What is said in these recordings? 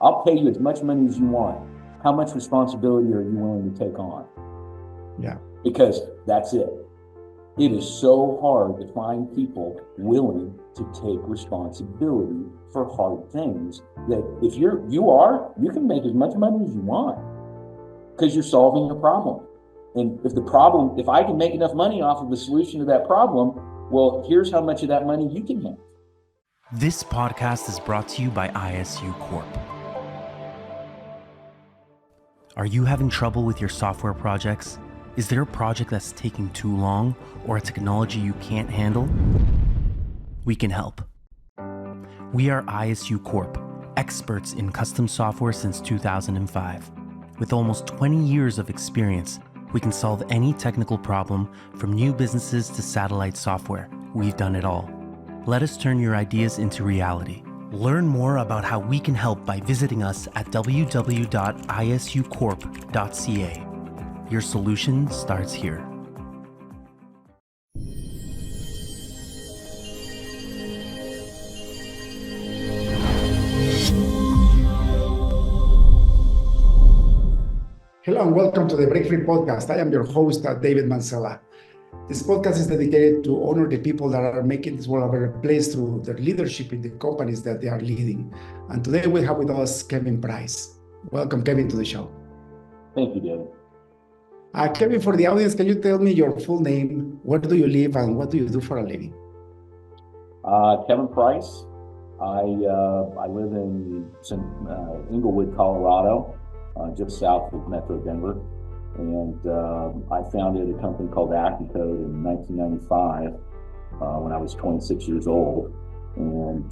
I'll pay you as much money as you want. How much responsibility are you willing to take on? Yeah. Because that's it. It is so hard to find people willing to take responsibility for hard things that if you can make as much money as you want because you're solving a problem. And if I can make enough money off of the solution to that problem, well, here's how much of that money you can have. This podcast is brought to you by ISU Corp. Are you having trouble with your software projects? Is there a project that's taking too long or a technology you can't handle? We can help. We are ISU Corp, experts in custom software since 2005. With almost 20 years of experience, we can solve any technical problem from new businesses to satellite software. We've done it all. Let us turn your ideas into reality. Learn more about how we can help by visiting us at www.isucorp.ca. Your solution starts here. Hello and welcome to the Break Free Podcast. I am your host, David Mancella. This podcast is dedicated to honor the people that are making this world a better place through their leadership in the companies that they are leading. And today we have with us Kevin Price. Welcome, Kevin, to the show. Thank you, David. Kevin, for the audience, can you tell me your full name? Where do you live and what do you do for a living? Kevin Price. I live in Inglewood, Colorado, just south of Metro Denver. And I founded a company called AccuCode in 1995 when I was 26 years old, and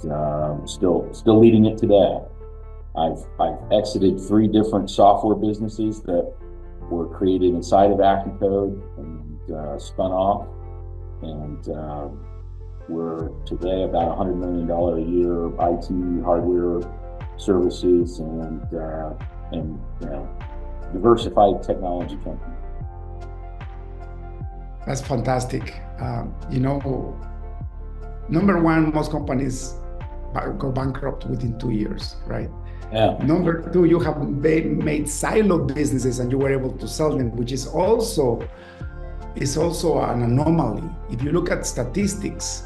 still leading it today. I've exited 3 different software businesses that were created inside of AccuCode and spun off, and we're today about $100 million a year IT hardware services and diversified technology company. That's fantastic. Number one, most companies go bankrupt within 2 years, right? Yeah. Number 2, you have made siloed businesses and you were able to sell them, which is also an anomaly. If you look at statistics,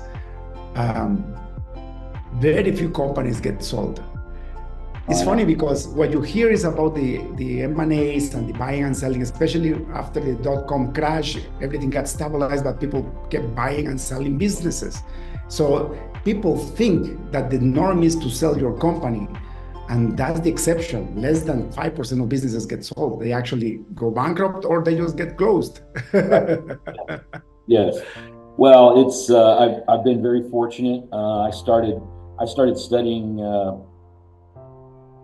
very few companies get sold. It's funny because what you hear is about the M&As and the buying and selling, especially after the dot-com crash. Everything got stabilized, but people kept buying and selling businesses. So people think that the norm is to sell your company, and that's the exception. Less than 5% of businesses get sold. They actually go bankrupt or they just get closed. Yes. Well, it's I've been very fortunate. I started studying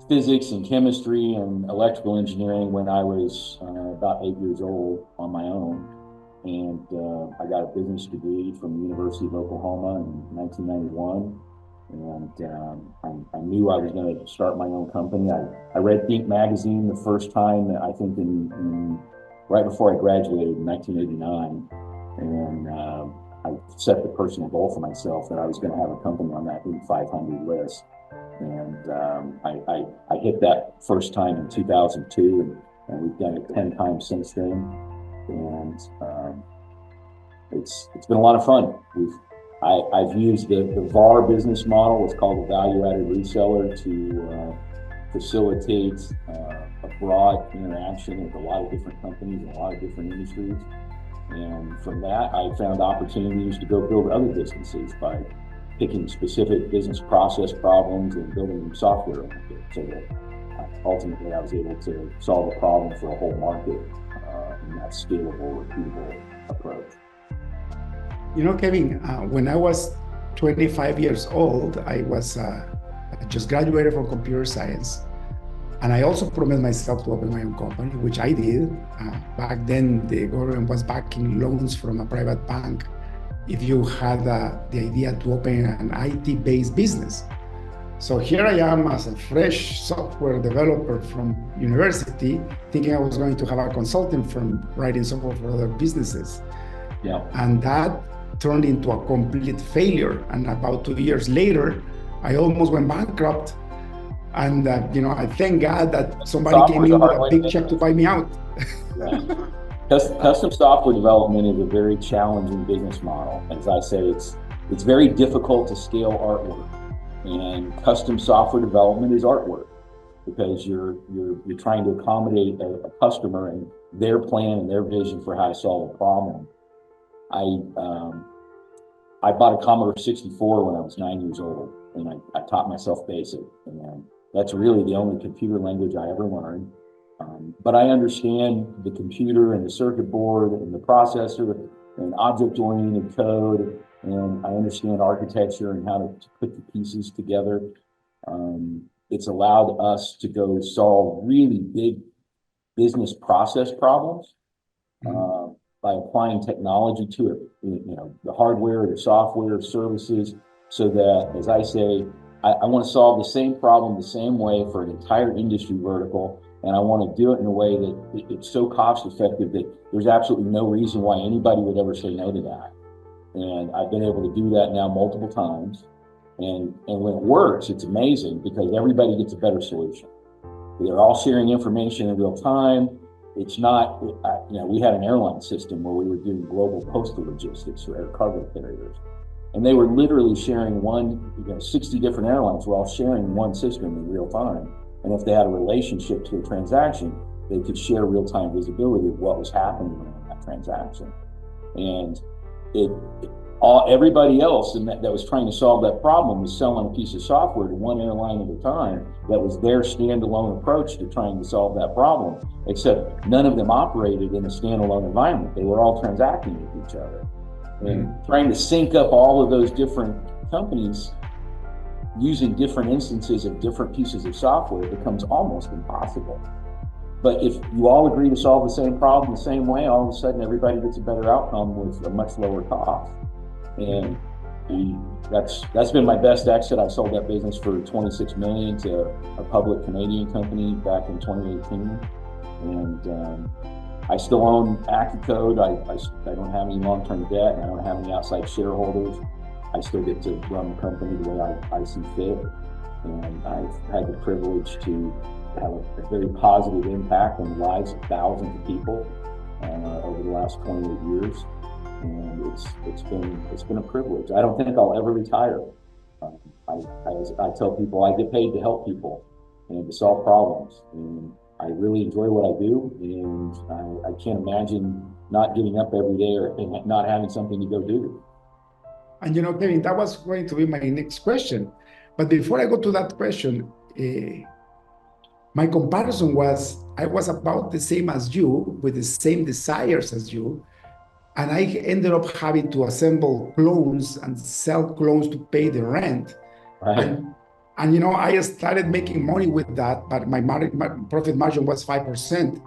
physics and chemistry and electrical engineering when I was about 8 years old on my own. And I got a business degree from the University of Oklahoma in 1991. And I knew I was going to start my own company. I read Think magazine the first time, I think right before I graduated in 1989. And I set the personal goal for myself that I was going to have a company on that Inc. 500 list. And I hit that first time in 2002, and we've done it 10 times since then. And it's been a lot of fun. I've used the VAR business model. It's called a value-added reseller to facilitate a broad interaction with a lot of different companies and a lot of different industries. And from that, I found opportunities to go build other businesses by picking specific business process problems and building software around it, so that ultimately I was able to solve a problem for a whole market in that scalable, repeatable approach. Kevin, when I was 25 years old, I just graduated from computer science. And I also promised myself to open my own company, which I did. Back then, the government was backing loans from a private bank if you had the idea to open an IT-based business. So here I am as a fresh software developer from university, thinking I was going to have a consulting firm writing software for other businesses. Yeah. And that turned into a complete failure. And about 2 years later, I almost went bankrupt. And I thank God that somebody came Software's a in with hard a way big to check to buy me out. Yeah. Custom software development is a very challenging business model. As I say, it's very difficult to scale artwork, and custom software development is artwork because you're trying to accommodate a customer and their plan and their vision for how to solve a problem. I bought a Commodore 64 when I was 9 years old, and I taught myself BASIC, and that's really the only computer language I ever learned. But I understand the computer and the circuit board and the processor and object-oriented code, and I understand architecture and how to put the pieces together. It's allowed us to go solve really big business process problems by applying technology to it, the hardware, the software, services, so that, as I say, I want to solve the same problem the same way for an entire industry vertical, and I want to do it in a way that it's so cost effective that there's absolutely no reason why anybody would ever say no to that. And I've been able to do that now multiple times. And when it works, it's amazing because everybody gets a better solution. They're all sharing information in real time. It's not, we had an airline system where we were doing global postal logistics for air cargo carriers. And they were literally sharing 60 different airlines were all sharing one system in real time. And if they had a relationship to a transaction, they could share real-time visibility of what was happening in that transaction. And everybody else that was trying to solve that problem was selling a piece of software to one airline at a time that was their standalone approach to trying to solve that problem, except none of them operated in a standalone environment. They were all transacting with each other. And trying to sync up all of those different companies using different instances of different pieces of software becomes almost impossible. But if you all agree to solve the same problem the same way, all of a sudden everybody gets a better outcome with a much lower cost. And that's been my best exit. I sold that business for $26 million to a public Canadian company back in 2018. And I still own AccuCode. I don't have any long-term debt, and I don't have any outside shareholders. I still get to run the company the way I see fit. And I've had the privilege to have a very positive impact on the lives of thousands of people over the last 28 years. And it's been a privilege. I don't think I'll ever retire. I tell people I get paid to help people and to solve problems. And I really enjoy what I do, and I can't imagine not getting up every day or not having something to go do. And Kevin, that was going to be my next question. But before I go to that question, my comparison was I was about the same as you, with the same desires as you, and I ended up having to assemble clones and sell clones to pay the rent. Right. And I started making money with that, but my profit margin was 5%.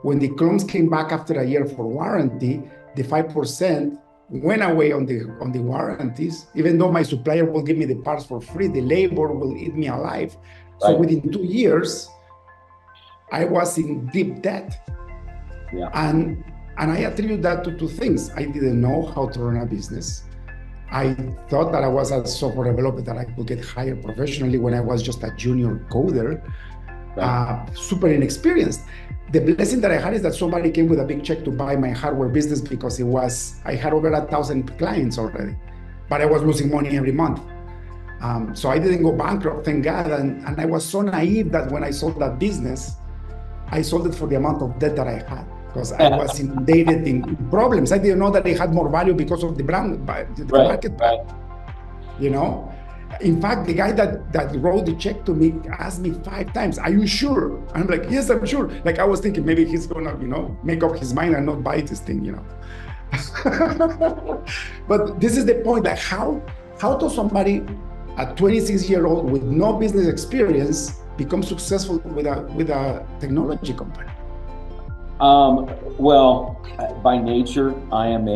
When the clones came back after a year for warranty, the 5% went away on the warranties. Even though my supplier will give me the parts for free, the labor will eat me alive. So Right. within 2 years, I was in deep debt. Yeah. And I attribute that to two things. I didn't know how to run a business. I thought that I was a software developer that I could get hired professionally when I was just a junior coder, Right. super inexperienced. The blessing that I had is that somebody came with a big check to buy my hardware business because I had over 1,000 clients already, but I was losing money every month. So I didn't go bankrupt, thank God. And I was so naive that when I sold that business, I sold it for the amount of debt that I had, because I was inundated in problems. I didn't know that they had more value because of the brand, the market. Right. In fact, the guy that wrote the check to me asked me 5 times, "Are you sure?" I'm like, "Yes, I'm sure." Like I was thinking maybe he's gonna, make up his mind and not buy this thing, But this is the point, like how does somebody, a 26-year-old with no business experience, become successful with a technology company? Well, by nature, I'm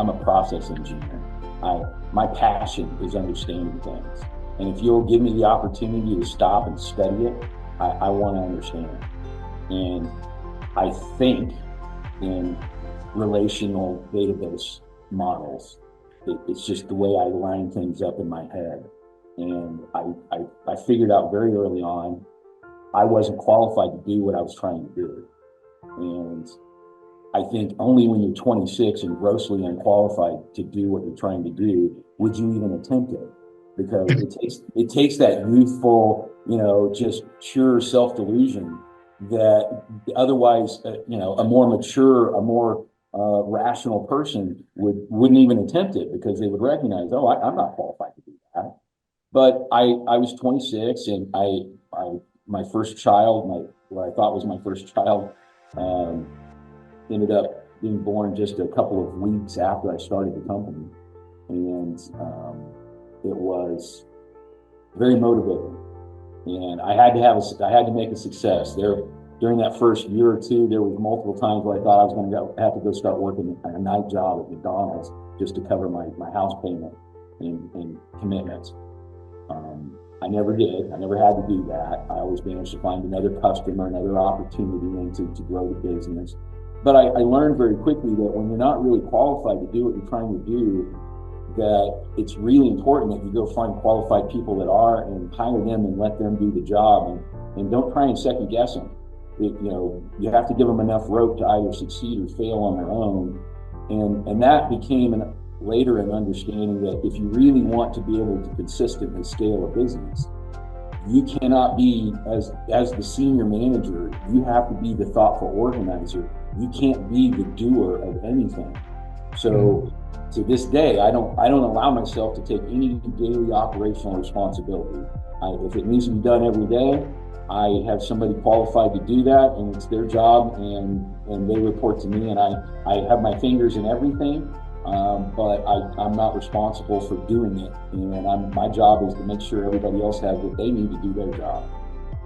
a process engineer. My passion is understanding things. And if you'll give me the opportunity to stop and study it, I want to understand it. And I think in relational database models. It's just the way I line things up in my head. And I figured out very early on, I wasn't qualified to do what I was trying to do. And I think only when you're 26 and grossly unqualified to do what you're trying to do, would you even attempt it? Because it takes that youthful, just pure self-delusion that otherwise, a more mature, a more rational person wouldn't even attempt it, because they would recognize, oh, I'm not qualified to do that. But I was 26, and my first child, what I thought was my first child, ended up being born just a couple of weeks after I started the company. And it was very motivating. And I had to make a success. During that first year or two, there was multiple times where I thought I was going to have to go start working a night job at McDonald's just to cover my house payment and commitments. I never did. I never had to do that. I always managed to find another customer, another opportunity, and to grow the business. But I learned very quickly that when you're not really qualified to do what you're trying to do, that it's really important that you go find qualified people that are, and hire them and let them do the job, and don't try and second guess them. You have to give them enough rope to either succeed or fail on their own. And that became later an understanding that if you really want to be able to consistently scale a business, you cannot be, as the senior manager, you have to be the thoughtful organizer. You can't be the doer of anything. So to this day, I don't allow myself to take any daily operational responsibility. If it needs to be done every day, I have somebody qualified to do that, and it's their job, and they report to me, and I have my fingers in everything, but I'm not responsible for doing it. And my job is to make sure everybody else has what they need to do their job.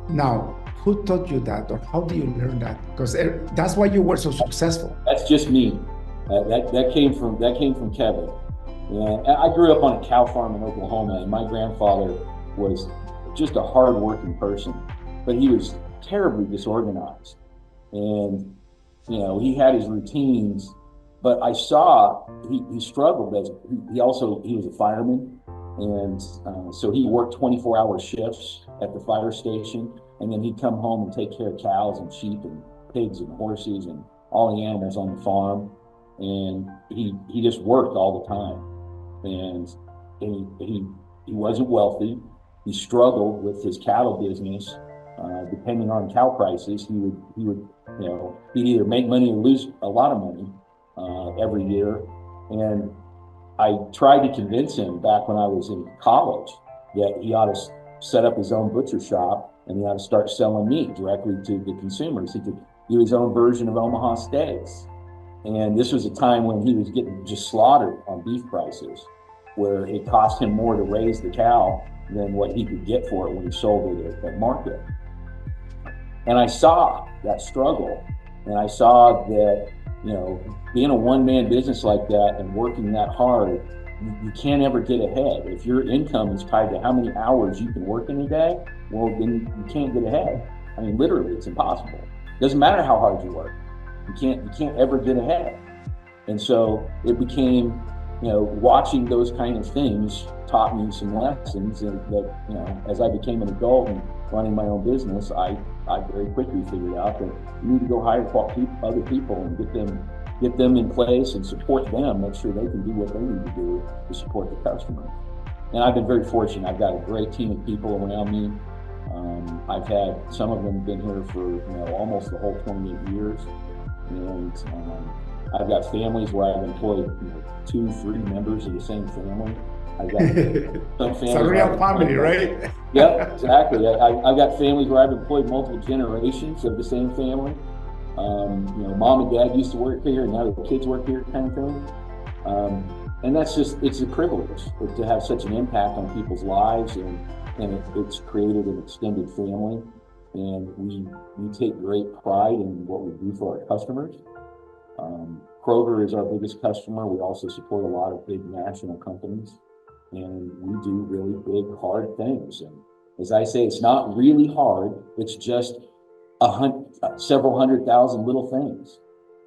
Now, who taught you that, or how do you learn that? Because that's why you were so successful. That's just me. That came from Kevin. And I grew up on a cow farm in Oklahoma, and my grandfather was just a hard-working person, but he was terribly disorganized. And he had his routines, but I saw he struggled as he was a fireman, and so he worked 24-hour shifts at the fire station, and then he'd come home and take care of cows and sheep and pigs and horses and all the animals on the farm. And he just worked all the time, and he wasn't wealthy. He struggled with his cattle business. Depending on cow prices, he would he'd either make money or lose a lot of money every year. And I tried to convince him back when I was in college that he ought to set up his own butcher shop, and he ought to start selling meat directly to the consumers. He could do his own version of Omaha steaks. And this was a time when he was getting just slaughtered on beef prices, where it cost him more to raise the cow than what he could get for it when he sold it at market. And I saw that struggle, and I saw that, being a one-man business like that and working that hard, you can't ever get ahead. If your income is tied to how many hours you can work in a day, well, then you can't get ahead. I mean, literally, it's impossible. It doesn't matter how hard you work. You can't ever get ahead. And so it became, watching those kind of things taught me some lessons, and that, as I became an adult and running my own business, I very quickly figured out that you need to go hire other people and get them in place and support them, make sure they can do what they need to do to support the customer. And I've been very fortunate. I've got a great team of people around me. I've had some of them been here for almost the whole 28 years. And I've got families where I've employed 2-3 members of the same family. I've got some families. It's a real family, right? Yep, exactly. I've got families where I've employed multiple generations of the same family. Mom and dad used to work here, and now the kids work here, kind of thing. And it's a privilege to have such an impact on people's lives, and it's created an extended family. And we take great pride in what we do for our customers. Kroger is our biggest customer. We also support a lot of big national companies, and we do really big, hard things. And as I say, it's not really hard. It's just several 100,000 little things.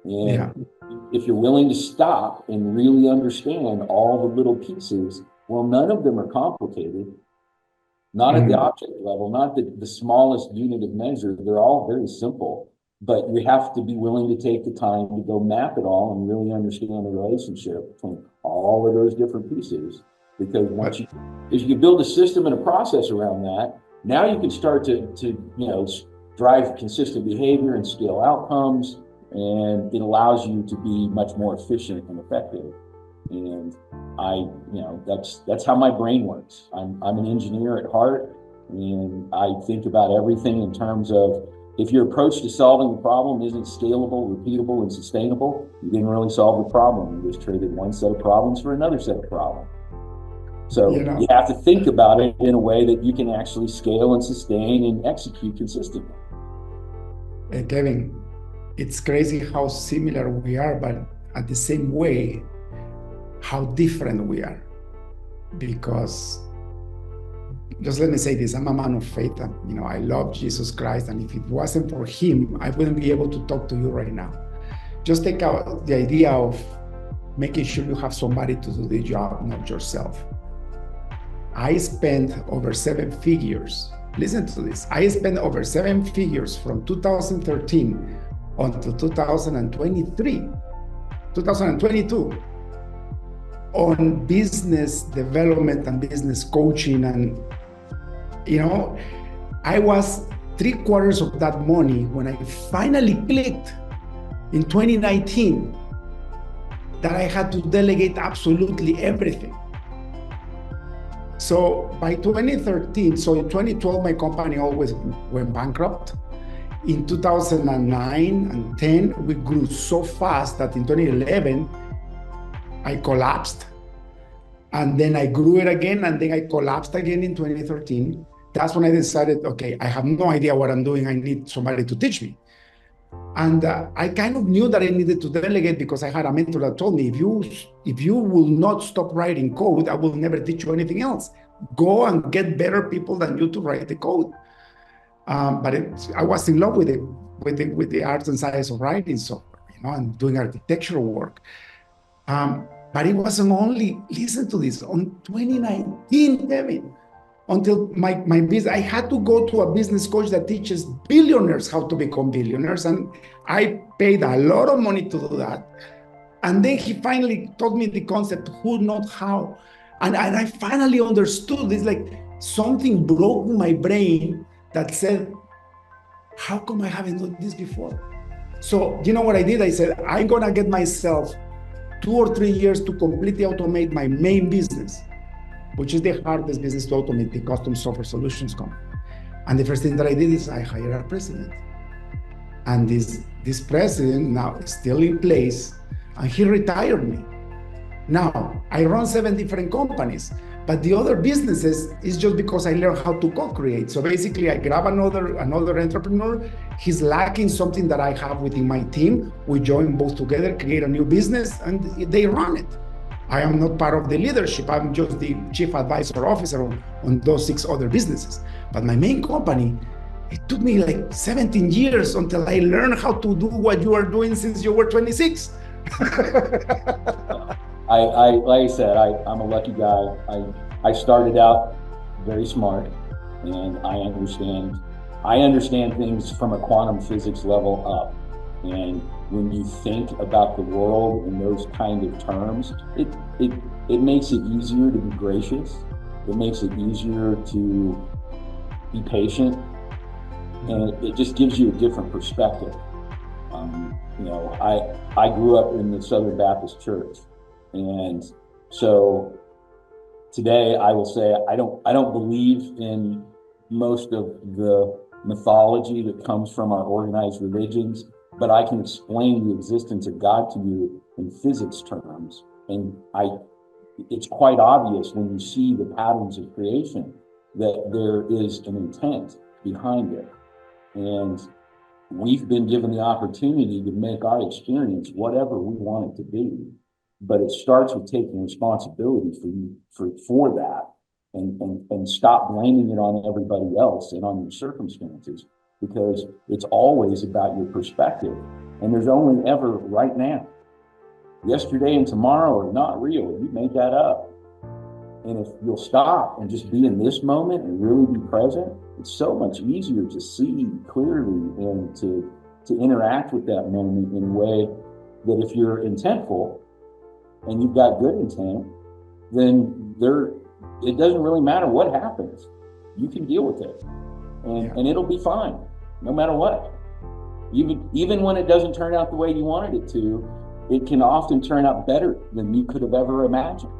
And if you're willing to stop and really understand all the little pieces, well, none of them are complicated. not at the object level, not the smallest unit of measure. They're all very simple, but you have to be willing to take the time to go map it all and really understand the relationship between all of those different pieces. Because once if you build a system and a process around that, now you can start to drive consistent behavior and scale outcomes, and it allows you to be much more efficient and effective. And that's how my brain works. I'm an engineer at heart, and I think about everything in terms of, if your approach to solving the problem isn't scalable, repeatable, and sustainable, you didn't really solve the problem. You just traded one set of problems for another set of problems. So you have to think about it in a way that you can actually scale and sustain and execute consistently. Kevin, it's crazy how similar we are, but at the same way, how different we are. Because, just let me say this, I'm a man of faith, and I love Jesus Christ, and if it wasn't for him, I wouldn't be able to talk to you right now. Just take out the idea of making sure you have somebody to do the job, not yourself. I spent over 7 figures. Listen to this. I spent over 7 figures from 2013 until 2022 on business development and business coaching. And, I was 3/4 of that money when I finally clicked in 2019 that I had to delegate absolutely everything. So by 2013, so in 2012, my company always went bankrupt. In 2009 and 10, we grew so fast that in 2011, I collapsed. And then I grew it again, and then I collapsed again in 2013. That's when I decided, okay, I have no idea what I'm doing. I need somebody to teach me. And I kind of knew that I needed to delegate, because I had a mentor that told me, if you will not stop writing code, I will never teach you anything else. Go and get better people than you to write the code. But I was in love with the art and science of writing software, and doing architectural work. But it wasn't only, listen to this, on 2019, Kevin, until my business, I had to go to a business coach that teaches billionaires how to become billionaires. And I paid a lot of money to do that. And then he finally taught me the concept, who, not how. And I finally understood. It's like something broke my brain that said, how come I haven't done this before? So you know what I did? I said, I'm going to get myself 2 or 3 years to completely automate my main business, which is the hardest business to automate, the custom software solutions company. And the first thing that I did is I hired a president. And this president now is still in place, and he retired me. Now, I run 7 different companies, but the other businesses is just because I learned how to co-create. So basically, I grab another entrepreneur. He's lacking something that I have within my team. We join both together, create a new business, and they run it. I am not part of the leadership. I'm just the chief advisor officer on those 6 other businesses. But my main company, it took me like 17 years until I learned how to do what you are doing since you were 26. Like I said, I'm a lucky guy. I started out very smart, and I understand things from a quantum physics level up. And when you think about the world in those kind of terms, it makes it easier to be gracious. It makes it easier to be patient, and it just gives you a different perspective. I grew up in the Southern Baptist Church, and so today I will say I don't believe in most of the mythology that comes from our organized religions, but I can explain the existence of God to you in physics terms. And it's quite obvious when you see the patterns of creation that there is an intent behind it. And we've been given the opportunity to make our experience whatever we want it to be. But it starts with taking responsibility for that, and stop blaming it on everybody else and on your circumstances, because it's always about your perspective. And there's only ever right now. Yesterday and tomorrow are not real. You made that up. And if you'll stop and just be in this moment and really be present, it's so much easier to see clearly and to interact with that moment in a way that if you're intentful and you've got good intent, then it doesn't really matter what happens. You can deal with it, and it'll be fine, no matter what. Even when it doesn't turn out the way you wanted it to, it can often turn out better than you could have ever imagined.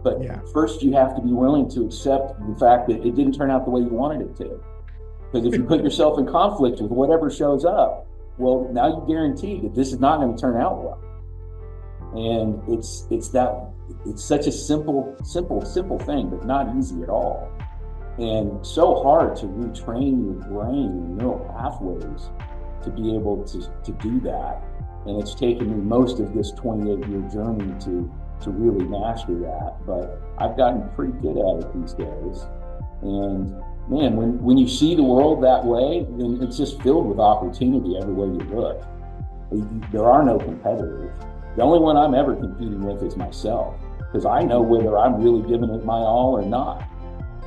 But first, you have to be willing to accept the fact that it didn't turn out the way you wanted it to. Because if you put yourself in conflict with whatever shows up, well, now you guarantee that this is not going to turn out well. And it's such a simple thing, but not easy at all. And so hard to retrain your brain and neural pathways to be able to do that. And it's taken me most of this 28-year journey to really master that. But I've gotten pretty good at it these days. And man, when you see the world that way, then it's just filled with opportunity everywhere you look. There are no competitors. The only one I'm ever competing with is myself, because I know whether I'm really giving it my all or not.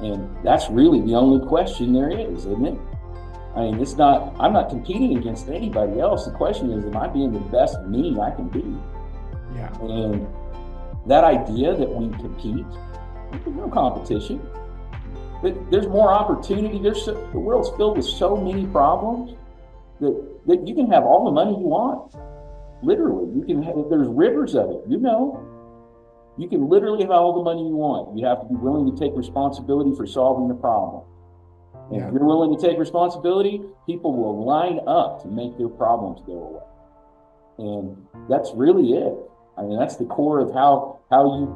And that's really the only question there is, isn't it? I mean, I'm not competing against anybody else. The question is, am I being the best me I can be? Yeah. And that idea that we compete, there's no competition. There's more opportunity. The world's filled with so many problems that you can have all the money you want. Literally, there's rivers of it, You can literally have all the money you want. You have to be willing to take responsibility for solving the problem. And if you're willing to take responsibility, people will line up to make their problems go away. And that's really it. I mean, that's the core of how you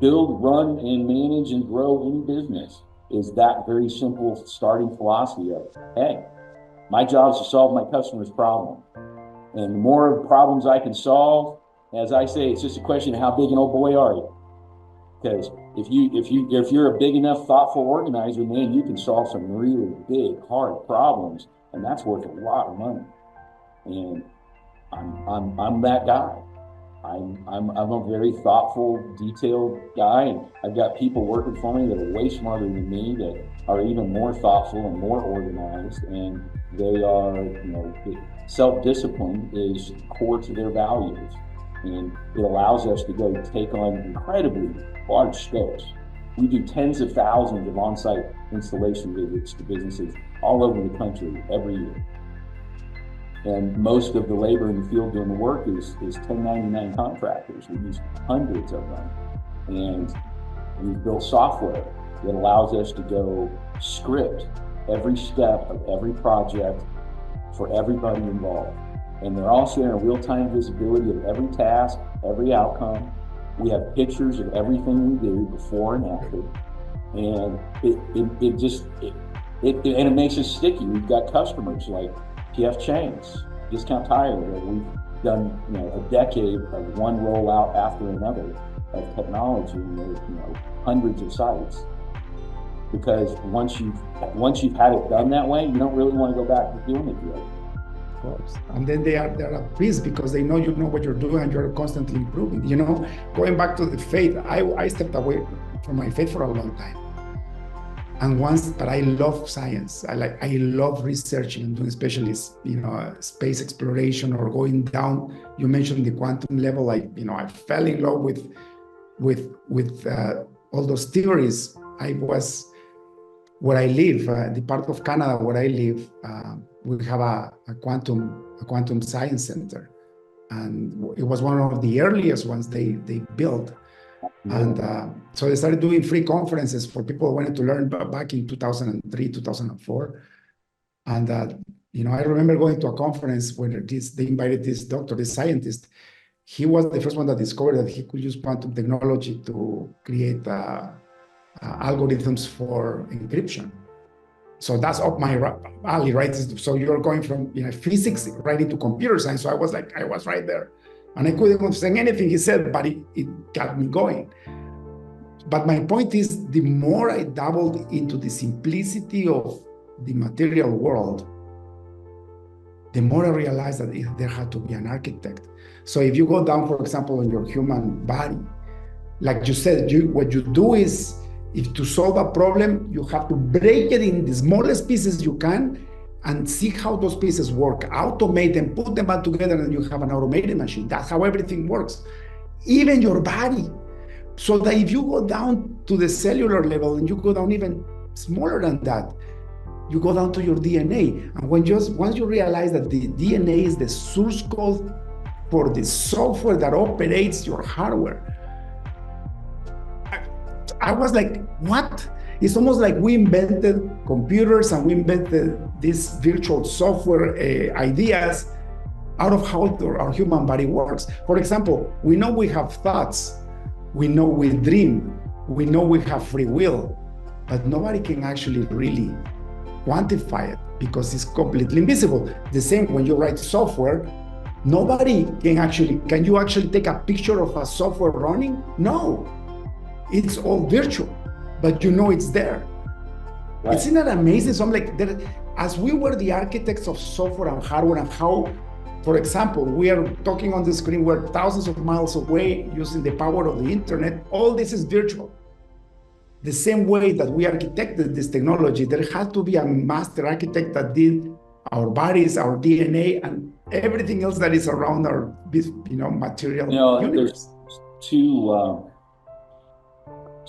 build, run, and manage and grow any business, is that very simple starting philosophy of, hey, my job is to solve my customer's problem. And the more problems I can solve, as I say, it's just a question of how big an old boy are you? Because if you're a big enough, thoughtful organizer, man, you can solve some really big, hard problems, and that's worth a lot of money. And I'm that guy. I'm a very thoughtful, detailed guy, and I've got people working for me that are way smarter than me, that are even more thoughtful and more organized, and they are, self-discipline is core to their values. And it allows us to go take on incredibly large scopes. We do tens of thousands of on-site installation visits to businesses all over the country every year. And most of the labor in the field doing the work is 1099 contractors. We use hundreds of them. And we've built software that allows us to go script every step of every project for everybody involved. And they're all sharing real-time visibility of every task, every outcome. We have pictures of everything we do before and after. And it makes us sticky. We've got customers like PF Chains, Discount Tire, where we've done a decade of one rollout after another of technology, hundreds of sites. Because once you've had it done that way, you don't really want to go back to doing it yet. Of course. And then they're at peace because they know what you're doing and you're constantly improving. Going back to the faith, I stepped away from my faith for a long time. But I love science. I love researching and doing especially, space exploration or going down. You mentioned the quantum level. I fell in love with all those theories. I was where I live, the part of Canada where I live, we have a quantum science center, and it was one of the earliest ones they built. And so they started doing free conferences for people who wanted to learn back in 2003, 2004. And, I remember going to a conference where they invited this doctor, this scientist. He was the first one that discovered that he could use quantum technology to create algorithms for encryption. So that's up my alley, right? So you're going from physics right into computer science. So I was right there. And I couldn't understand anything he said, but it got me going. But my point is, the more I dabbled into the simplicity of the material world, the more I realized that there had to be an architect. So if you go down, for example, on your human body, like you said, what you do is If to solve a problem, you have to break it in the smallest pieces you can and see how those pieces work, automate them, put them all together, and you have an automated machine. That's how everything works. Even your body. So that if you go down to the cellular level and you go down even smaller than that, you go down to your DNA. And once you realize that the DNA is the source code for the software that operates your hardware, I was like, what? It's almost like we invented computers and we invented these virtual software ideas out of how our human body works. For example, we know we have thoughts, we know we dream, we know we have free will, but nobody can actually really quantify it because it's completely invisible. The same when you write software, nobody can you actually take a picture of a software running? No, it's all virtual, but you know it's there. Right. Isn't that amazing? So I'm like, as we were the architects of software and hardware and how, for example, we are talking on the screen, we're thousands of miles away using the power of the internet. All this is virtual. The same way that we architected this technology, there had to be a master architect that did our bodies, our DNA, and everything else that is around our, material universe. There's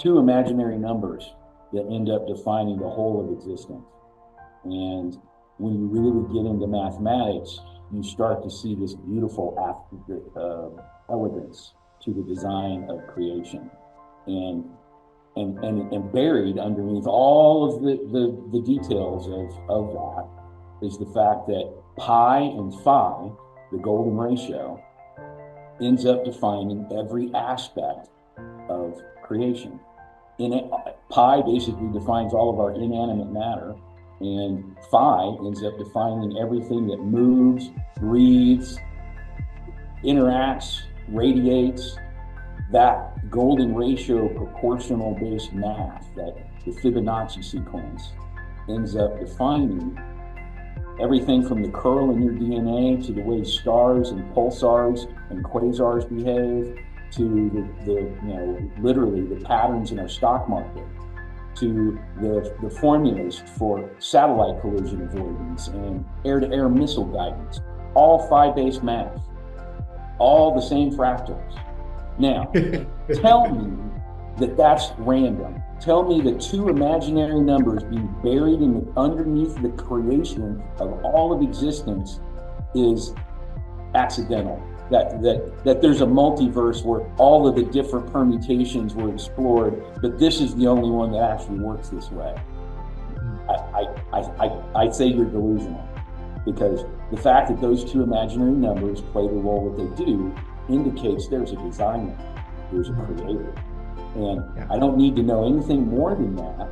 two imaginary numbers that end up defining the whole of existence. And when you really get into mathematics, you start to see this beautiful elegance to the design of creation. And buried underneath all of the details of that is the fact that pi and phi, the golden ratio, ends up defining every aspect of creation. Pi basically defines all of our inanimate matter, and phi ends up defining everything that moves, breathes, interacts, radiates. That golden ratio proportional based math, that the Fibonacci sequence, ends up defining everything from the curl in your DNA to the way stars and pulsars and quasars behave, to literally the patterns in our stock market, to the formulas for satellite collision avoidance and air-to-air missile guidance, all phi-based math, all the same fractals. Now, tell me that that's random. Tell me that two imaginary numbers being buried underneath the creation of all of existence is accidental. That there's a multiverse where all of the different permutations were explored, but this is the only one that actually works this way. I'd say you're delusional, because the fact that those two imaginary numbers play the role that they do indicates there's a designer, there's a creator. And I don't need to know anything more than that,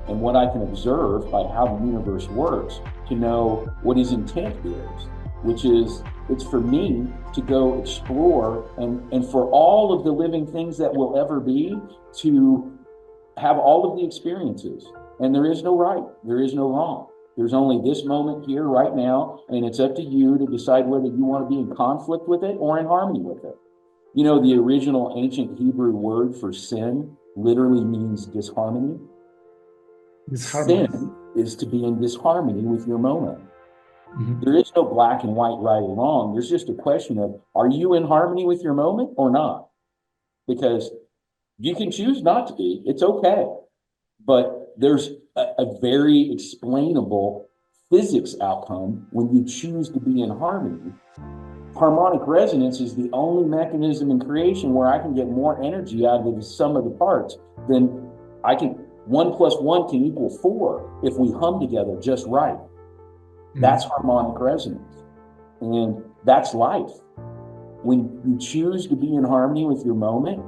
and what I can observe by how the universe works to know what his intent is, which is, it's for me to go explore and for all of the living things that will ever be to have all of the experiences. And there is no right, there is no wrong. There's only this moment here right now, and it's up to you to decide whether you want to be in conflict with it or in harmony with it. You know, the original ancient Hebrew word for sin literally means disharmony. Sin is to be in disharmony with your moment. Mm-hmm. There is no black and white, right or wrong. There's just a question of, are you in harmony with your moment or not? Because you can choose not to be, it's okay. But there's a very explainable physics outcome when you choose to be in harmony. Harmonic resonance is the only mechanism in creation where I can get more energy out of the sum of the parts than I can. 1 + 1 can equal 4 if we hum together just right. Mm-hmm. That's harmonic resonance. And that's life. When you choose to be in harmony with your moment,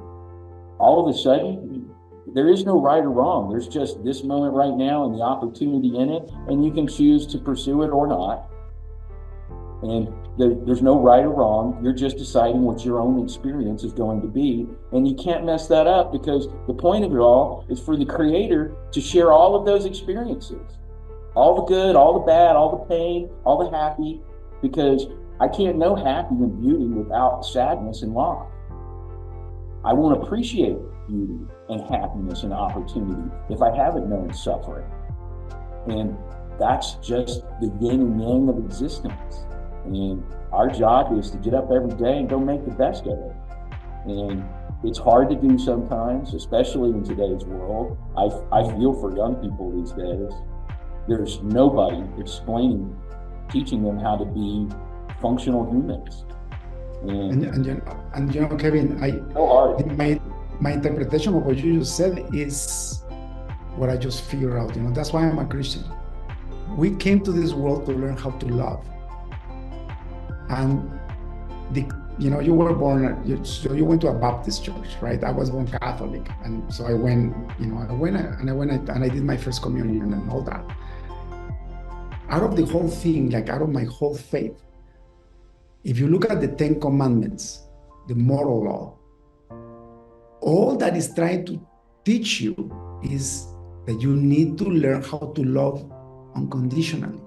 all of a sudden, there is no right or wrong. There's just this moment right now and the opportunity in it, and you can choose to pursue it or not. And there's no right or wrong. You're just deciding what your own experience is going to be. And you can't mess that up, because the point of it all is for the creator to share all of those experiences. All the good, all the bad, all the pain, all the happy, because I can't know happy and beauty without sadness and loss. I won't appreciate beauty and happiness and opportunity if I haven't known suffering. And that's just the yin and yang of existence. And our job is to get up every day and go make the best of it. And it's hard to do sometimes, especially in today's world. I feel for young people these days. There's nobody teaching them how to be functional humans. And you know, Kevin, so hard. My interpretation of what you just said is what I just figured out. You know, that's why I'm a Christian. We came to this world to learn how to love. And you know, you were born, so you went to a Baptist church, right? I was born Catholic, and so I went and I did my first communion and all that. Out of the whole thing, like out of my whole faith, if you look at the 10 Commandments, the moral law, all that is trying to teach you is that you need to learn how to love unconditionally.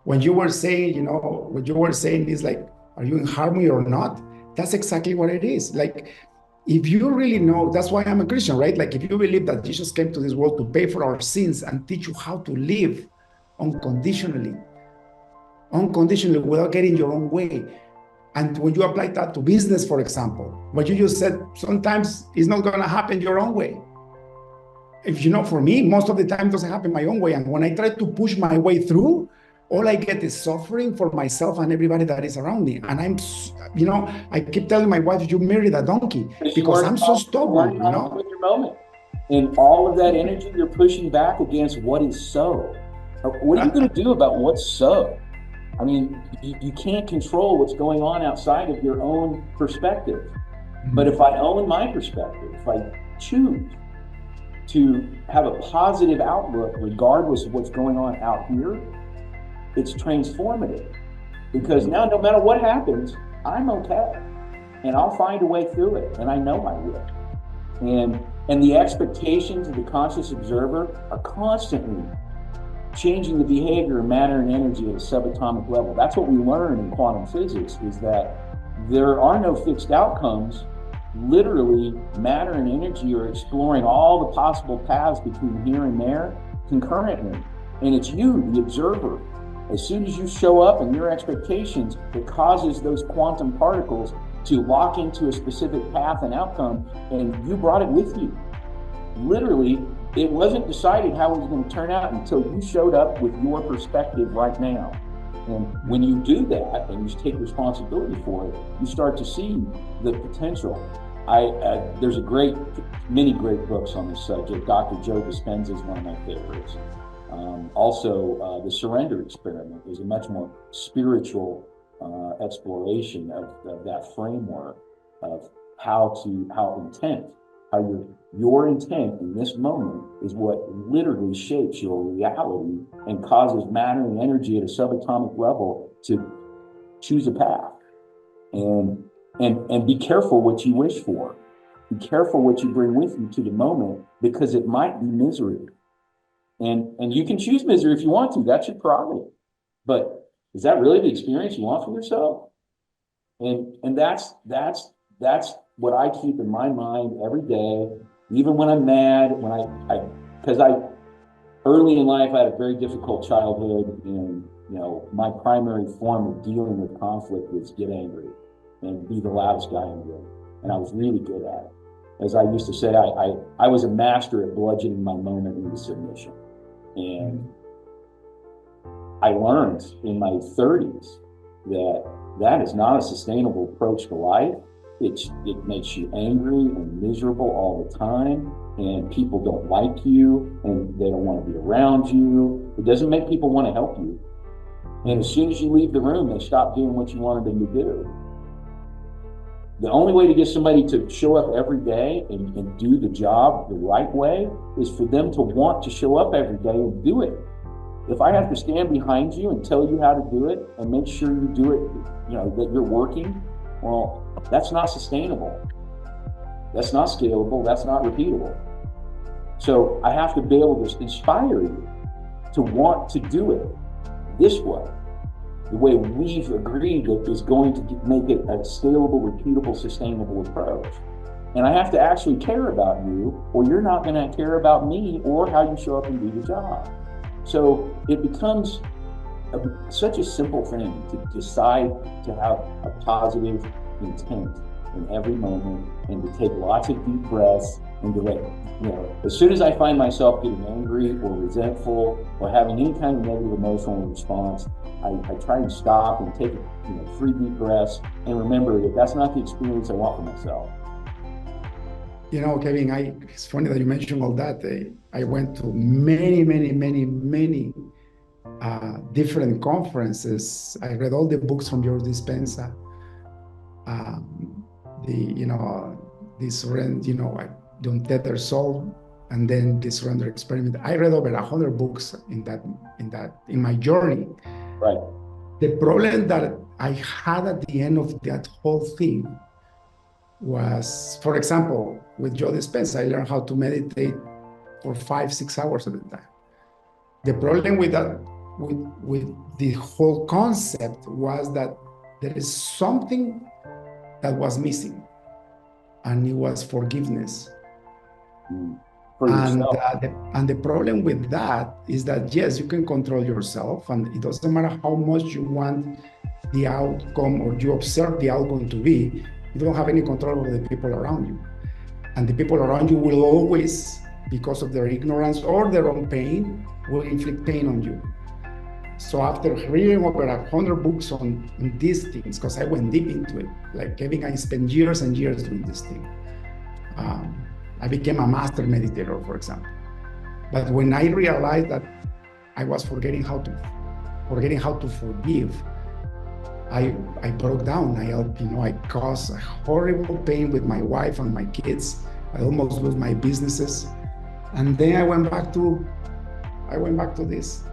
When you were saying, you know, what you were saying is like, are you in harmony or not? That's exactly what it is. Like, if you really know, that's why I'm a Christian, right? Like, if you believe that Jesus came to this world to pay for our sins and teach you how to live unconditionally without getting your own way. And when you apply that to business, for example, what you just said, sometimes it's not going to happen your own way. If you know, for me, most of the time it doesn't happen my own way. And when I try to push my way through, all I get is suffering for myself and everybody that is around me. And I'm, you know, I keep telling my wife, you married a donkey, because I'm so stubborn, you know? With your moment. And all of that energy you're pushing back against what is so. What are you going to do about what's so? I mean, you can't control what's going on outside of your own perspective. But if I own my perspective, if I choose to have a positive outlook regardless of what's going on out here, it's transformative. Because now, no matter what happens, I'm okay. And I'll find a way through it. And I know I will. And the expectations of the conscious observer are constantly changing the behavior of matter and energy at a subatomic level. That's what we learn in quantum physics, is that there are no fixed outcomes. Literally, matter and energy are exploring all the possible paths between here and there concurrently. And it's you, the observer. As soon as you show up and your expectations, it causes those quantum particles to lock into a specific path and outcome, and you brought it with you. Literally, it wasn't decided how it was going to turn out until you showed up with your perspective right now. And when you do that and you take responsibility for it, you start to see the potential. There's many great books on this subject. Dr. Joe Dispenza is one of my favorites. Also, the Surrender Experiment is a much more spiritual exploration of that framework of your intent in this moment is what literally shapes your reality and causes matter and energy at a subatomic level to choose a path. And be careful what you wish for. Be careful what you bring with you to the moment, because it might be misery. And you can choose misery if you want to. That's your prerogative. But is that really the experience you want for yourself? And that's what I keep in my mind every day, even when I'm mad, because early in life I had a very difficult childhood, and my primary form of dealing with conflict was get angry and be the loudest guy in the room. And I was really good at it. As I used to say, I was a master at bludgeoning my moment into submission. And I learned in my 30s that is not a sustainable approach to life. It makes you angry and miserable all the time, and people don't like you, and they don't want to be around you. It doesn't make people want to help you. And as soon as you leave the room, they stop doing what you wanted them to do. The only way to get somebody to show up every day and do the job the right way is for them to want to show up every day and do it. If I have to stand behind you and tell you how to do it and make sure you do it, that you're working, well, that's not sustainable. That's not scalable. That's not repeatable. So I have to be able to inspire you to want to do it this way, the way we've agreed that is going to make it a scalable, repeatable, sustainable approach. And I have to actually care about you, or you're not going to care about me or how you show up and do the job. So it becomes such a simple thing to decide to have a positive intent in every moment, and to take lots of deep breaths, and to let, as soon as I find myself getting angry or resentful or having any kind of negative emotional response, I try and stop and take 3 deep breaths and remember that that's not the experience I want for myself. Kevin, it's funny that you mentioned all that. I went to many different conferences. I read all the books from George Dispenza. The surrender, the untethered soul, and then the surrender experiment. I read over 100 books in my journey. Right. The problem that I had at the end of that whole thing was, for example, with Joe Dispenza, I learned how to meditate for 5-6 hours at a time. The problem with that, with the whole concept, was that there is something that was missing, and it was forgiveness. For yourself. And the problem with that is that, yes, you can control yourself, and it doesn't matter how much you want the outcome or you observe the outcome to be, you don't have any control over the people around you. And the people around you will always, because of their ignorance or their own pain, will inflict pain on you. So after reading over 100 books on these things, because I went deep into it, like Kevin, I spent years and years doing this thing. I became a master meditator, for example. But when I realized that I was forgetting how to forgive, I broke down. I caused a horrible pain with my wife and my kids. I almost lost my businesses, and then I went back to this.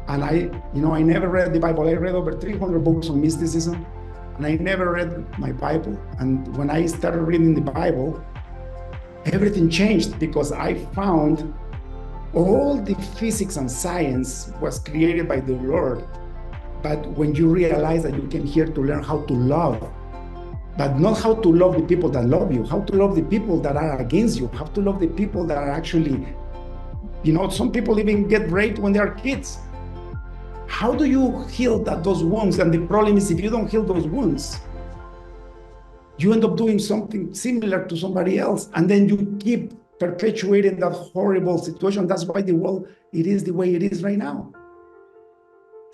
And I never read the Bible. I read over 300 books on mysticism, and I never read my Bible. And when I started reading the Bible, everything changed, because I found all the physics and science was created by the Lord. But when you realize that you came here to learn how to love, but not how to love the people that love you, how to love the people that are against you, how to love the people that are actually, some people even get raped when they are kids. How do you heal those wounds? And the problem is, if you don't heal those wounds, you end up doing something similar to somebody else, and then you keep perpetuating that horrible situation. That's why the world, it is the way it is right now.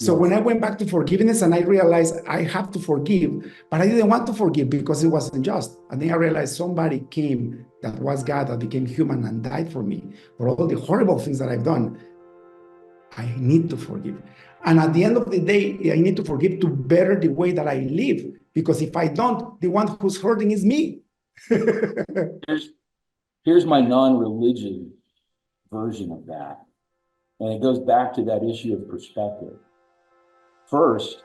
So when I went back to forgiveness and I realized I have to forgive, but I didn't want to forgive because it wasn't just. And then I realized somebody came that was God, that became human and died for me, for all the horrible things that I've done. I need to forgive. And at the end of the day, I need to forgive to better the way that I live. Because if I don't, the one who's hurting is me. Here's my non-religion version of that. And it goes back to that issue of perspective. First,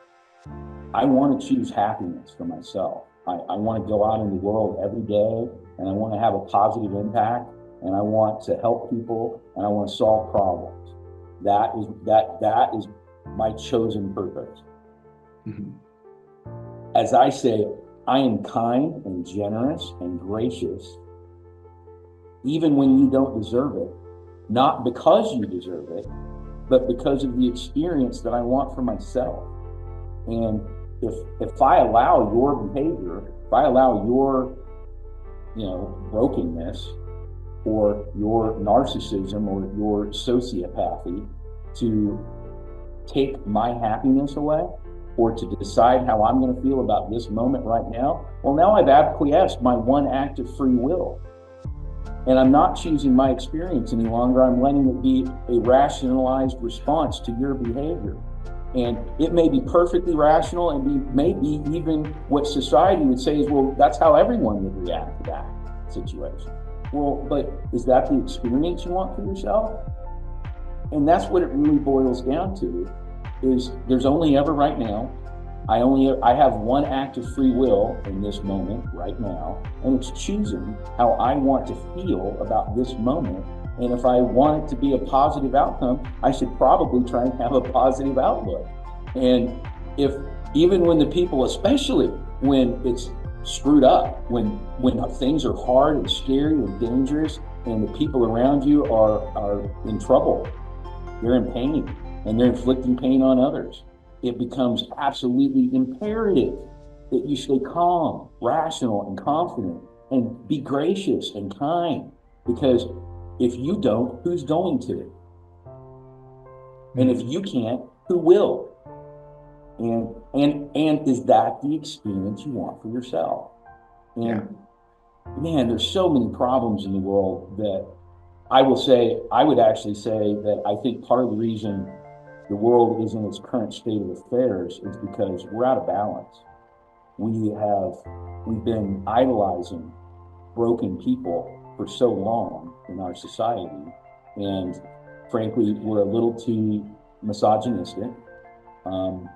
I want to choose happiness for myself. I want to go out in the world every day, and I want to have a positive impact, and I want to help people, and I want to solve problems. That is my chosen purpose. Mm-hmm. As I say, I am kind and generous and gracious, even when you don't deserve it, not because you deserve it, but because of the experience that I want for myself. And if I allow your behavior, if I allow your, brokenness, or your narcissism, or your sociopathy to take my happiness away, or to decide how I'm going to feel about this moment right now, well, now I've acquiesced my one act of free will. And I'm not choosing my experience any longer. I'm letting it be a rationalized response to your behavior. And it may be perfectly rational, and maybe even what society would say is, well, that's how everyone would react to that situation. Well, but is that the experience you want for yourself? And that's what it really boils down to, is there's only ever right now. I have one act of free will in this moment right now, and it's choosing how I want to feel about this moment. And if I want it to be a positive outcome, I should probably try and have a positive outlook. And if even when the people, especially when it's screwed up, when things are hard and scary and dangerous, and the people around you are in trouble, they're in pain, and they're inflicting pain on others, it becomes absolutely imperative that you stay calm, rational, and confident, and be gracious and kind. Because if you don't, who's going to? And if you can't, who will? And is that the experience you want for yourself? And man, there's so many problems in the world that I would actually say that I think part of the reason the world is in its current state of affairs is because we're out of balance. We've been idolizing broken people for so long in our society, and frankly, we're a little too misogynistic.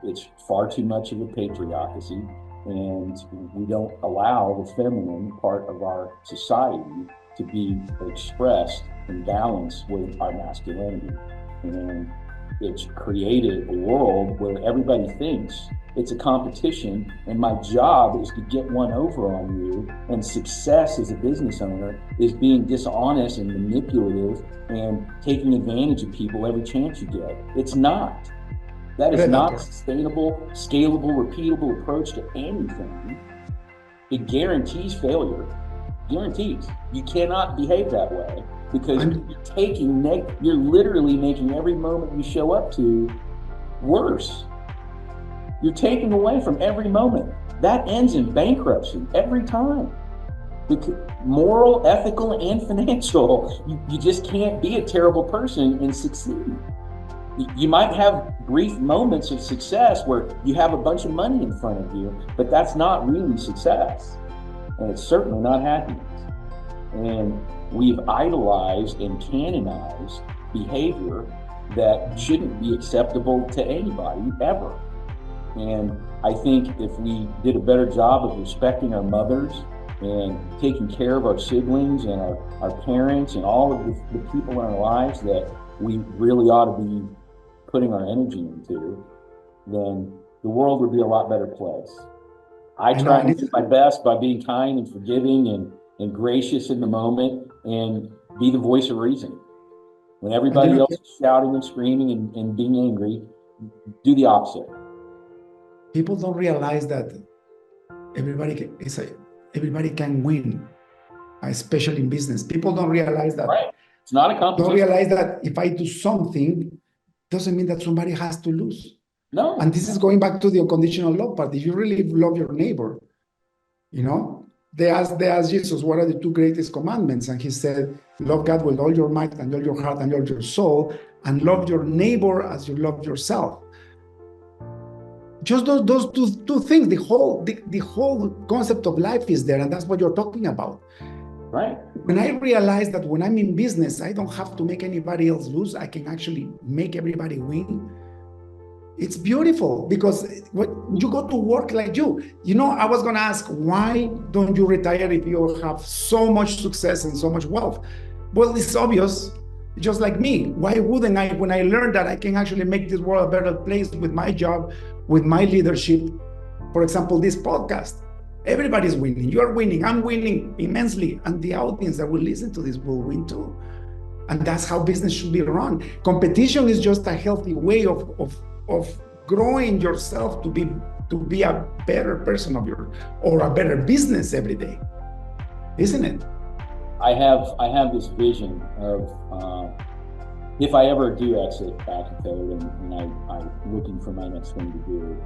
It's far too much of a patriarchy, and we don't allow the feminine part of our society to be expressed in balance with our masculinity. And it's created a world where everybody thinks it's a competition, and my job is to get one over on you, and success as a business owner is being dishonest and manipulative and taking advantage of people every chance you get. It's not. That is not a sustainable, scalable, repeatable approach to anything. It guarantees failure. Guarantees. You cannot behave that way, because you're literally making every moment you show up to worse. You're taking away from every moment. That ends in bankruptcy every time. Moral, ethical, and financial. You just can't be a terrible person and succeed. You might have brief moments of success where you have a bunch of money in front of you, but that's not really success. And it's certainly not happiness. And we've idolized and canonized behavior that shouldn't be acceptable to anybody ever. And I think if we did a better job of respecting our mothers and taking care of our siblings and our parents and all of the people in our lives that we really ought to be putting our energy into, then the world would be a lot better place. I try to do my best by being kind and forgiving and gracious in the moment, and be the voice of reason. When everybody else is shouting and screaming and being angry, do the opposite. People don't realize that everybody can win, especially in business. People don't realize that. Right. It's not a competition. Don't realize that if I do something, doesn't mean that somebody has to lose. No. And this is going back to the unconditional love part. If you really love your neighbor, they asked Jesus, what are the two greatest commandments? And he said, love God with all your might and all your heart and all your soul, and love your neighbor as you love yourself. Just those two things, the whole concept of life is there, and that's what you're talking about. Right. When I realize that when I'm in business, I don't have to make anybody else lose, I can actually make everybody win. It's beautiful, because when you go to work like I was going to ask, why don't you retire if you have so much success and so much wealth? Well, it's obvious. Just like me, why wouldn't I, when I learned that I can actually make this world a better place with my job, with my leadership? For example, this podcast, everybody's winning. You're winning, I'm winning immensely, and the audience that will listen to this will win too. And that's how business should be run. Competition is just a healthy way of growing yourself to be a better person or a better business every day, isn't it? I have this vision of if I ever do exit AccuCode and I'm looking for my next thing to do,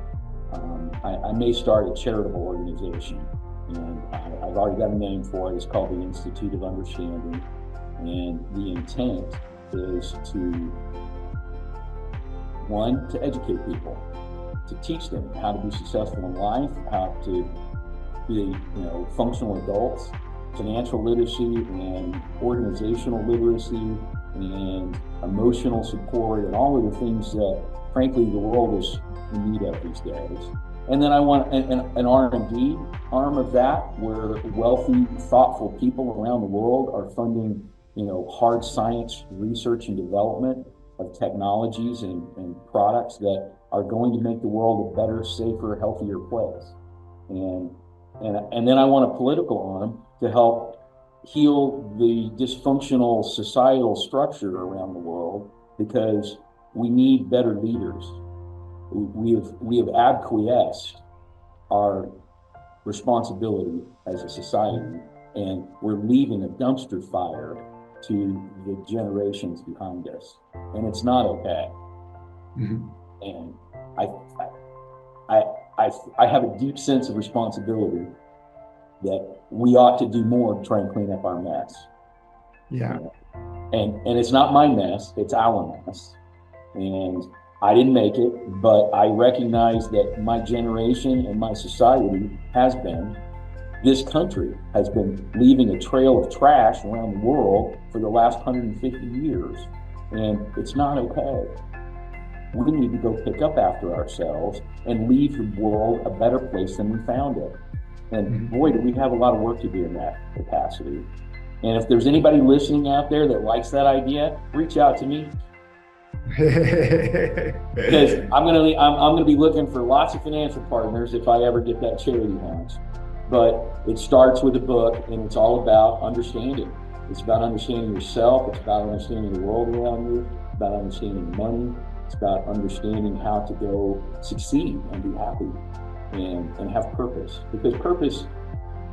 I may start a charitable organization, and I've already got a name for it. It's called the Institute of Understanding, and the intent is to educate people, to teach them how to be successful in life, how to be functional adults, financial literacy and organizational literacy and emotional support, and all of the things that frankly the world is in need of these days. And then I want an R&D arm of that, where wealthy, thoughtful people around the world are funding hard science research and development of technologies and products that are going to make the world a better, safer, healthier place. And And then I want a political arm to help heal the dysfunctional societal structure around the world, because we need better leaders. We have acquiesced our responsibility as a society, and we're leaving a dumpster fire to the generations behind us, and it's not okay. Mhm. And I have a deep sense of responsibility that we ought to do more to try and clean up our mess. Yeah. And it's not my mess, it's our mess. And I didn't make it, but I recognize that my generation and my society has been, this country has been leaving a trail of trash around the world for the last 150 years. And it's not okay. We need to go pick up after ourselves and leave the world a better place than we found it. And boy, do we have a lot of work to do in that capacity. And if there's anybody listening out there that likes that idea, reach out to me. Because I'm gonna be looking for lots of financial partners if I ever get that charity launch. But it starts with a book, and it's all about understanding. It's about understanding yourself. It's about understanding the world around you. It's about understanding money. It's about understanding how to go succeed and be happy and have purpose. Because purpose,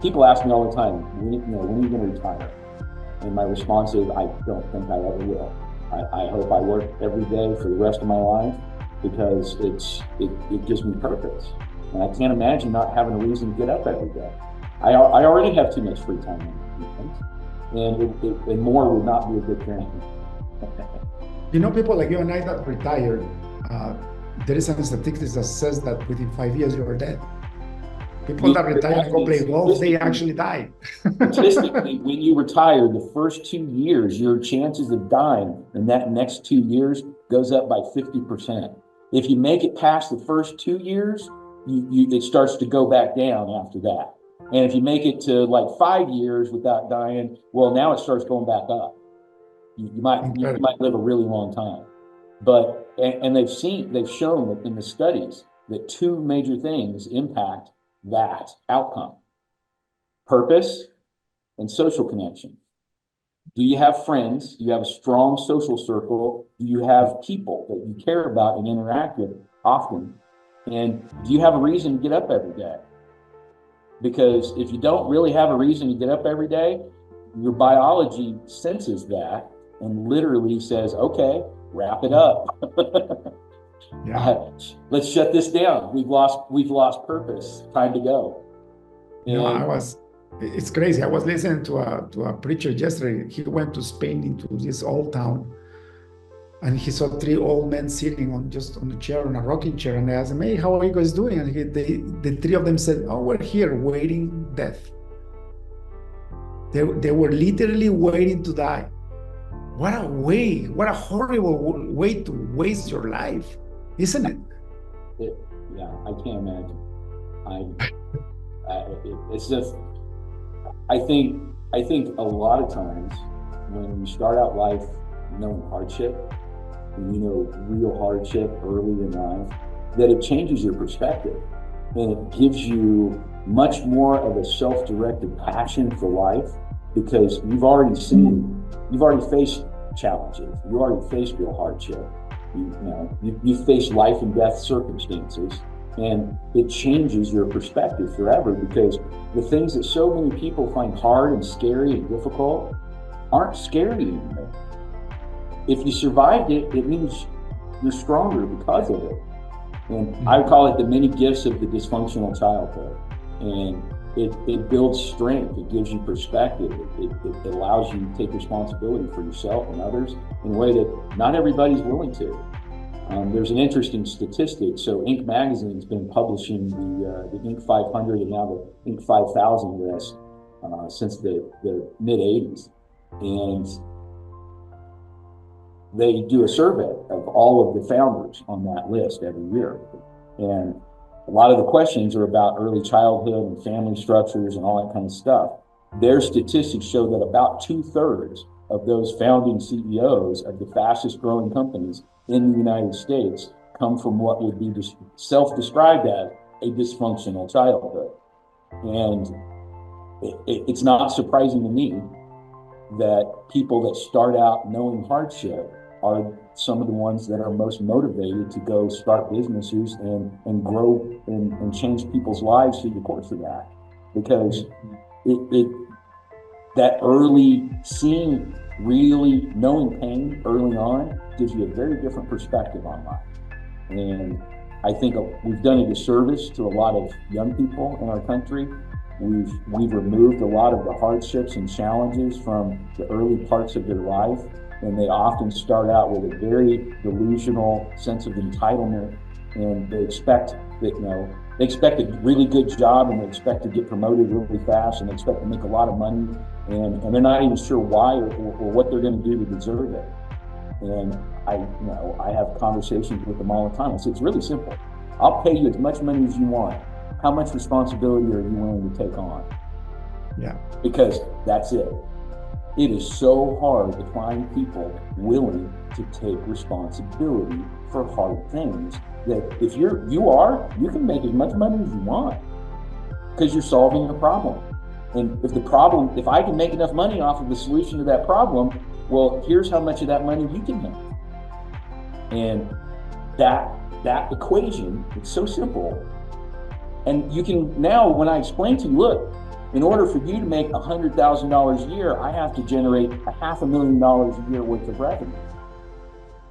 people ask me all the time, when are you going to retire? And my response is, I don't think I ever will. I hope I work every day for the rest of my life, because it gives me purpose. And I can't imagine not having a reason to get up every day. I already have too much free time on weekends, and more would not be a good thing. People like you and I that retired, there is a statistics that says that within 5 years you are dead. People that retire and go play golf, they actually die. Statistically, when you retire, the first 2 years, your chances of dying in that next 2 years goes up by 50%. If you make it past the first 2 years, it starts to go back down after that. And if you make it to like 5 years without dying, well, now it starts going back up. You might live a really long time. But and they've shown that in the studies that two major things impact that outcome: purpose and social connection. Do you have friends? Do you have a strong social circle? Do you have people that you care about and interact with often? And do you have a reason to get up every day? Because if you don't really have a reason to get up every day, your biology senses that and literally says, okay, wrap it up. Let's shut this down. We've lost purpose. Time to go. It's crazy. I was listening to a preacher yesterday. He went to Spain, into this old town, and he saw 3 old men sitting on a chair, on a rocking chair. And I asked him, hey, how are you guys doing? And the 3 of them said, oh, we're here waiting death. They were literally waiting to die. What a horrible way to waste your life, isn't it? Yeah, I can't imagine. It's just, I think a lot of times when you start out life knowing hardship, and real hardship early in life, that it changes your perspective, and it gives you much more of a self-directed passion for life, because you've already faced challenges, you already faced real hardship, you faced life and death circumstances, and it changes your perspective forever, because the things that so many people find hard and scary and difficult aren't scary anymore. If you survived it, it means you're stronger because of it. And I call it the many gifts of the dysfunctional childhood. And it builds strength, it gives you perspective, it allows you to take responsibility for yourself and others in a way that not everybody's willing to. There's an interesting statistic. So Inc. magazine's been publishing the Inc. 500 and now the Inc. 5000 list since the mid-'80s. And they do a survey of all of the founders on that list every year. And a lot of the questions are about early childhood and family structures and all that kind of stuff. Their statistics show that about 2/3 of those founding CEOs of the fastest growing companies in the United States come from what would be self-described as a dysfunctional childhood. And it's not surprising to me that people that start out knowing hardship are some of the ones that are most motivated to go start businesses and grow and change people's lives through the course of that. Because that early seeing, really knowing pain early on gives you a very different perspective on life. And I think we've done a disservice to a lot of young people in our country. We've removed a lot of the hardships and challenges from the early parts of their life, and they often start out with a very delusional sense of entitlement, and they expect that, they expect a really good job, and they expect to get promoted really fast, and they expect to make a lot of money, and they're not even sure why or what they're going to do to deserve it. And I have conversations with them all the time. I say, it's really simple. I'll pay you as much money as you want. How much responsibility are you willing to take on? Yeah. Because that's it. It is so hard to find people willing to take responsibility for hard things that if you can make as much money as you want because you're solving a problem. And if I can make enough money off of the solution to that problem, well, here's how much of that money you can make. And that equation, it's so simple. And you can now, when I explain to you, look, in order for you to make $100,000 a year, I have to generate $500,000 a year worth of revenue.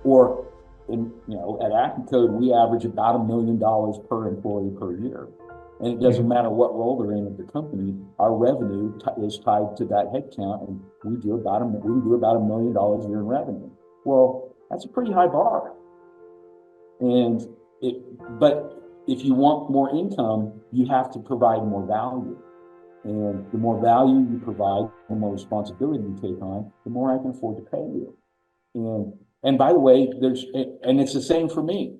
Or at AccuCode, we average about $1 million per employee per year. And it doesn't matter what role they're in at the company, our revenue is tied to that headcount, and we do about $1 million a year in revenue. Well, that's a pretty high bar. But if you want more income, you have to provide more value. And the more value you provide, the more responsibility you take on, the more I can afford to pay you. And by the way, it's the same for me.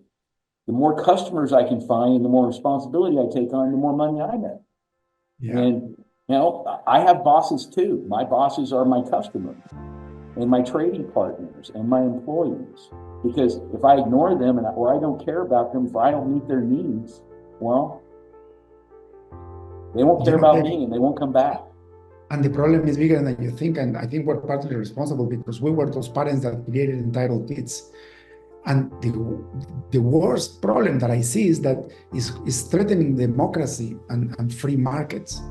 The more customers I can find and the more responsibility I take on, the more money I make. Yeah. And I have bosses too. My bosses are my customers and my trading partners and my employees. Because if I ignore them or I don't care about them, if I don't meet their needs, well, they won't care about me and they won't come back. And the problem is bigger than you think. And I think we're partly responsible because we were those parents that created entitled kids. And the worst problem that I see is that is threatening democracy and free markets,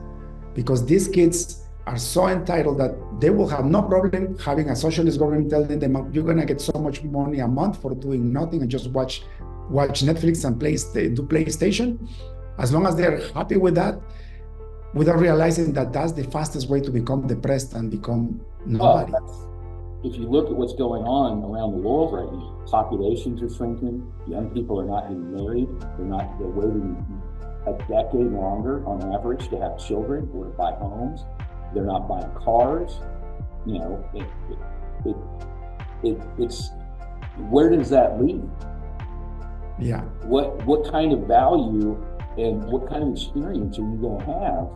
because these kids are so entitled that they will have no problem having a socialist government telling them you're going to get so much money a month for doing nothing and just watch Netflix and do PlayStation, as long as they're happy with that, without realizing that that's the fastest way to become depressed and become nobody. If you look at what's going on around the world right now, populations are shrinking, young people are not getting married, they're waiting a decade longer on average to have children or to buy homes, they're not buying cars. It's where does that lead? Yeah. What kind of value and what kind of experience are you going to have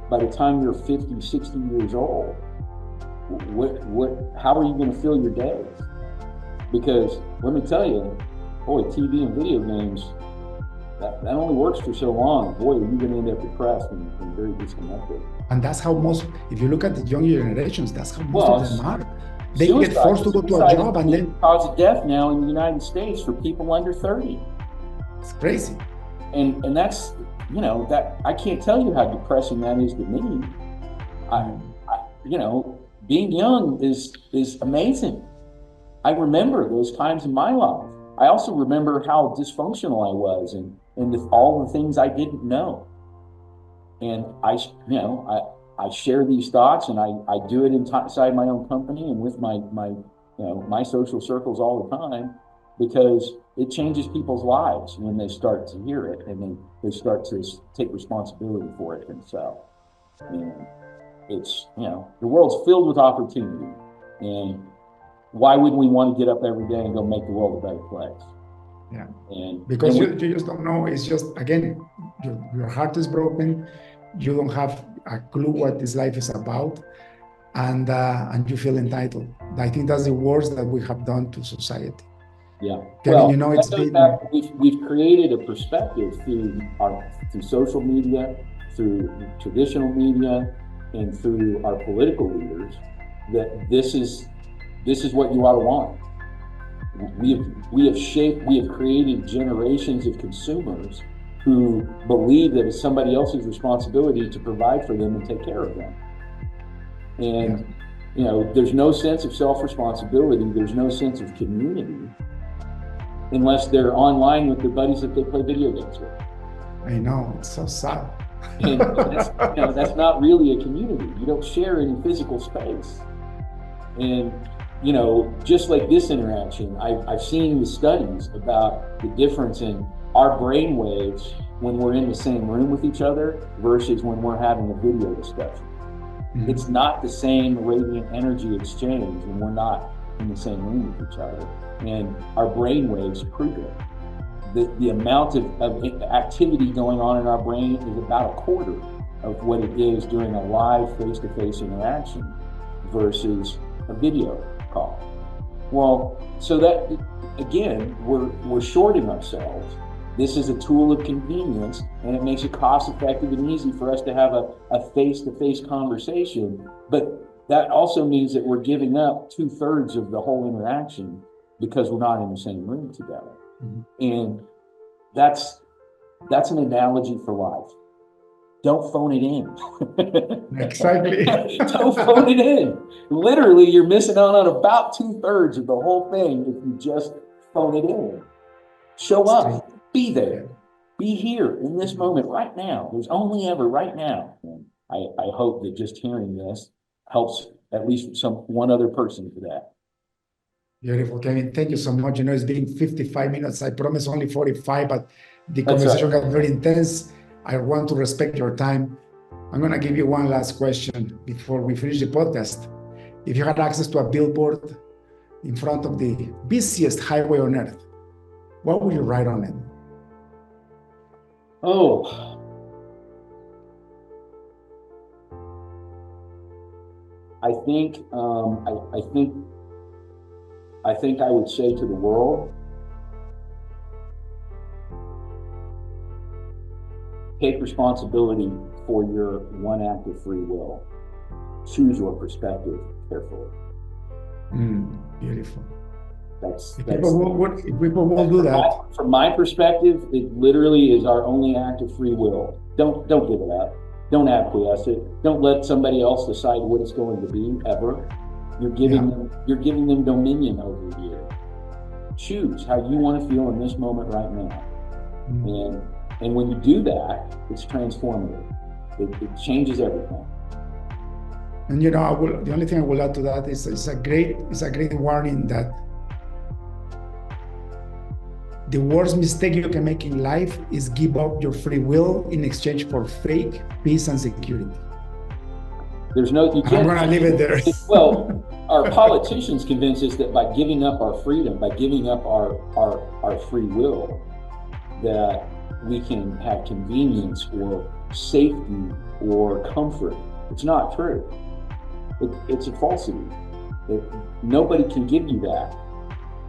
by the time you're 50, 60 years old? How are you going to fill your days? Because let me tell you, boy, TV and video games, that only works for so long. Boy, you're going to end up depressed and very disconnected. And that's how if you look at the younger generations, that's how most of them are. They get forced to go to a job and then cause of death now in the United States for people under 30. It's crazy. And that's, that I can't tell you how depressing that is to me. Being young is amazing. I remember those times in my life. I also remember how dysfunctional I was and all the things I didn't know. And I share these thoughts, and I do it inside my own company and with my social circles all the time, because it changes people's lives when they start to hear it and they start to take responsibility for it themselves. And it's, the world's filled with opportunity, and why wouldn't we want to get up every day and go make the world a better place? Yeah. Because you just don't know. It's just, again, your heart is broken. You don't have a clue what this life is about, and you feel entitled. I think that's the worst that we have done to society. Yeah. Kevin, we've created a perspective through social media through traditional media, and through our political leaders that this is what you ought to want. We have created generations of consumers who believe that it's somebody else's responsibility to provide for them and take care of them. And there's no sense of self-responsibility, there's no sense of community unless they're online with their buddies that they play video games with. I know, it's so sad. And that's not really a community. You don't share any physical space. And just like this interaction, I've seen the studies about the difference in our brain waves when we're in the same room with each other versus when we're having a video discussion. Mm-hmm. It's not the same radiant energy exchange when we're not in the same room with each other. And our brain waves prove it. The amount of activity going on in our brain is about a quarter of what it is during a live face-to-face interaction versus a video call. Well, so that, again, we're shorting ourselves. This is a tool of convenience, and it makes it cost-effective and easy for us to have a face-to-face conversation. But that also means that we're giving up 2/3 of the whole interaction because we're not in the same room together. Mm-hmm. And that's an analogy for life. Don't phone it in. Exactly. Don't phone it in. Literally, you're missing out on about 2/3 of the whole thing if you just phone it in. Show up. Be there. Be here in this moment right now. There's only ever right now. And I hope that just hearing this helps at least one other person for that. Beautiful, Kevin. Thank you so much. It's been 55 minutes. I promised only 45, but the That's conversation right. got very intense. I want to respect your time. I'm going to give you one last question before we finish the podcast. If you had access to a billboard in front of the busiest highway on earth, what would you write on it? Oh. I think I would say to the world, take responsibility for your one act of free will. Choose your perspective carefully. Beautiful. If people will do that. From my perspective, it literally is our only act of free will. Don't give it up. Don't acquiesce it. Don't let somebody else decide what it's going to be ever. You're giving them dominion over you. Choose how you want to feel in this moment right now. And when you do that, it's transformative. It changes everything. And the only thing I will add to that is it's a great warning that the worst mistake you can make in life is give up your free will in exchange for fake peace and security. You can't. I'm gonna leave it there. Well, our politicians convince us that by giving up our freedom, by giving up our free will, that we can have convenience or safety or comfort. It's not true. It's a falsity. Nobody can give you that.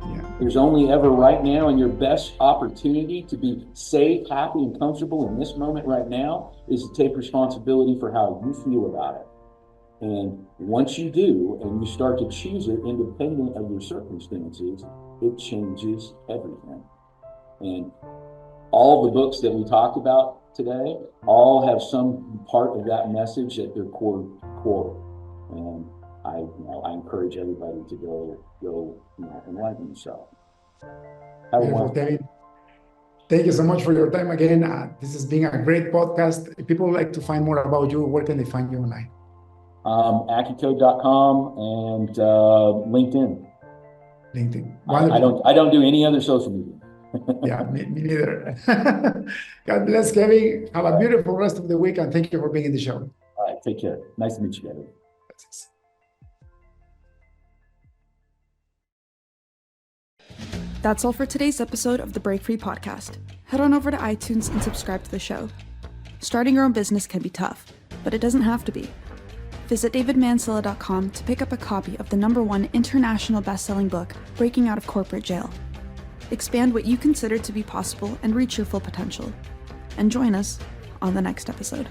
Yeah. There's only ever right now, and your best opportunity to be safe, happy, and comfortable in this moment right now is to take responsibility for how you feel about it. And once you do, and you start to choose it independent of your circumstances, it changes everything. And all the books that we talked about today all have some part of that message at their core. And I encourage everybody to go enlighten yourself. Thank you so much for your time again. This has been a great podcast. If people would like to find more about you, where can they find you online? AccuCode.com and LinkedIn. Wonderful. I don't do any other social media. Yeah, me neither. God bless, Kevin. Have a beautiful rest of the week, and thank you for being in the show. All right, take care. Nice to meet you, Kevin. That's all for today's episode of the Break Free Podcast. Head on over to iTunes and subscribe to the show. Starting your own business can be tough, but it doesn't have to be. Visit davidmansilla.com to pick up a copy of the #1 international best-selling book, Breaking Out of Corporate Jail. Expand what you consider to be possible and reach your full potential. And join us on the next episode.